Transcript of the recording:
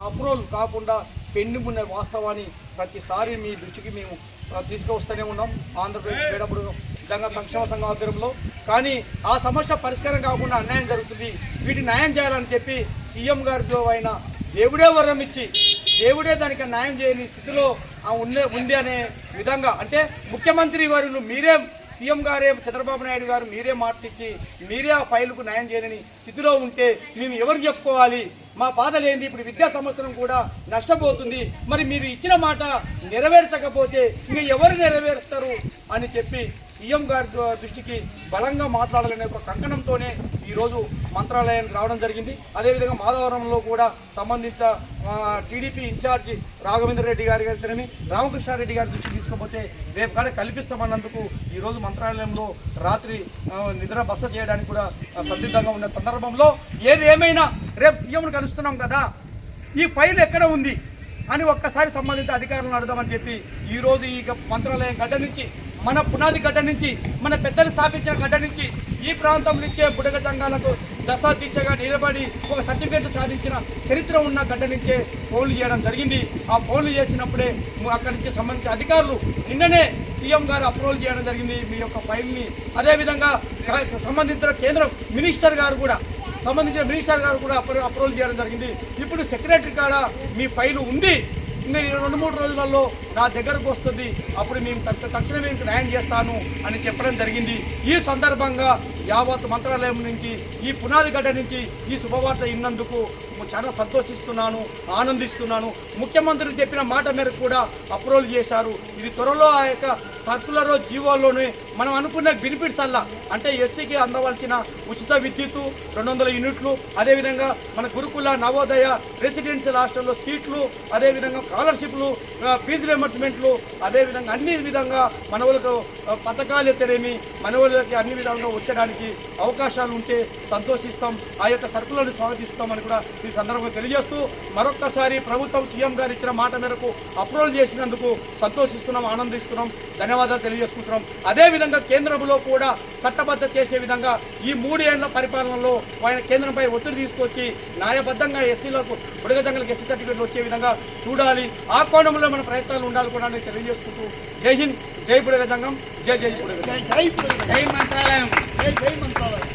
Approval కాకుండా pending ఉన్న వాస్తవాన్ని ప్రతిసారి మీ దృష్టికి మేము తీసుకువస్తూనే ఉన్నాం. ఆంధ్రప్రదేశ్ వేడప్పుడు విధంగా సంక్షేమ సంఘం ఆధ్వర్యంలో. కానీ ఆ సమస్య పరిష్కారం కాకుండా అన్యాయం జరుగుతుంది. వీటిని న్యాయం చేయాలని చెప్పి సీఎం గారితో ఆయన దేవుడే వరం ఇచ్చి దేవుడే దానికి న్యాయం చేయని స్థితిలో ఉంది అనే విధంగా, అంటే ముఖ్యమంత్రి వారు మీరే సీఎం గారే చంద్రబాబు నాయుడు గారు మీరే మాటిచ్చి మీరే ఆ ఫైలుకు న్యాయం చేయని స్థితిలో ఉంటే మేము ఎవరు చెప్పుకోవాలి? మా బాధలు ఏంది? ఇప్పుడు విద్యా సంవత్సరం కూడా నష్టపోతుంది. మరి మీరు ఇచ్చిన మాట నెరవేర్చకపోతే ఇంకా ఎవరు నెరవేరుస్తారు అని చెప్పి సీఎం గారి దృష్టికి బలంగా మాట్లాడాలనే ఒక కంకణంతోనే ఈరోజు మంత్రాలయానికి రావడం జరిగింది. అదేవిధంగా మాధవరంలో కూడా సంబంధిత టీడీపీ ఇన్ఛార్జి రాఘవేంద్ర రెడ్డి గారి గారిని రామకృష్ణారెడ్డి గారి దృష్టికి తీసుకుపోతే రేపు కూడా కల్పిస్తామన్నందుకు ఈరోజు మంత్రాలయంలో రాత్రి నిద్ర బస చేయడానికి కూడా సందిగ్ధంగా ఉన్న సందర్భంలో ఏది ఏమైనా రేపు సీఎంను కలుస్తున్నాం కదా, ఈ ఫైల్ ఎక్కడ ఉంది అని ఒక్కసారి సంబంధిత అధికారులను అడుగుదామని చెప్పి ఈరోజు ఈ మంత్రాలయం గడ్డ నుంచి, మన పునాది గడ్డ నుంచి, మన పెద్దలు స్థాపించిన గడ్డ నుంచి, ఈ ప్రాంతం నుంచే బుడగ సంఘాలకు దశా దిశగా నిలబడి ఒక సర్టిఫికేట్ సాధించిన చరిత్ర ఉన్న గడ్డ నుంచే ఫోన్లు చేయడం జరిగింది. ఆ ఫోన్లు చేసినప్పుడే అక్కడి నుంచి సంబంధించిన అధికారులు నిన్ననే సీఎం గారు అప్రూవల్ చేయడం జరిగింది మీ యొక్క ఫైల్ని. అదేవిధంగా సంబంధిత కేంద్ర మినిస్టర్ గారు కూడా అప్రూవల్ చేయడం జరిగింది. ఇప్పుడు సెక్రటరీ కాడ మీ ఫైలు ఉంది, ఇంకా 2-3 రోజులలో నా దగ్గరకు వస్తుంది, అప్పుడు మేము తక్షణమే మీకు న్యాయం చేస్తాను అని చెప్పడం జరిగింది. ఈ సందర్భంగా యావత్ మంత్రాలయం నుంచి, ఈ పునాది గడ్డ నుంచి ఈ శుభవార్త విన్నందుకు చాలా సంతోషిస్తున్నాను, ఆనందిస్తున్నాను. ముఖ్యమంత్రి చెప్పిన మాట మేరకు కూడా అప్రూవల్ చేశారు. ఇది త్వరలో ఆ యొక్క సర్కులర్ జీవోల్లోనే మనం అనుకున్న బెనిఫిట్స్ అలా, అంటే ఎస్సీకి అందవలసిన ఉచిత విద్యుత్తు 200 యూనిట్లు, అదేవిధంగా మన గురుకుల నవోదయ రెసిడెన్షియల్ హాస్టల్లో సీట్లు, అదేవిధంగా స్కాలర్షిప్లు, ఫీజు రియంబర్స్మెంట్లు, అదేవిధంగా అన్ని విధంగా మనవులకు పథకాలు ఎత్తడేమి మనవులకి అన్ని విధంగా వచ్చడానికి అవకాశాలు ఉంటే సంతోషిస్తాం. ఆ యొక్క సర్కులను స్వాగతిస్తామని కూడా ఈ సందర్భంగా తెలియజేస్తూ మరొక్కసారి ప్రభుత్వం సీఎం గారు ఇచ్చిన మాట మేరకు అప్రూవల్ చేసినందుకు సంతోషిస్తున్నాం, ఆనందిస్తున్నాం, ధన్యవాదాలు తెలియజేసుకుంటున్నాం. అదేవిధంగా కేంద్రంలో కూడా చట్టబద్ధ చేసే విధంగా ఈ 3 ఏళ్ల పరిపాలనలో ఆయన కేంద్రంపై ఒత్తిడి తీసుకొచ్చి న్యాయబద్ధంగా ఎస్సీలకు బుడగ జంగలకు ఎస్సీ సర్టిఫికేట్లు వచ్చే విధంగా చూడాలి. ఆ కోణంలో మన ప్రయత్నాలు ఉండాలి కూడా తెలియజేసుకుంటూ జై హింద్, జై బుడగ జంగం, జై జై బుడగ, జై మంత్రాలయం, జై మంత్రాలయం.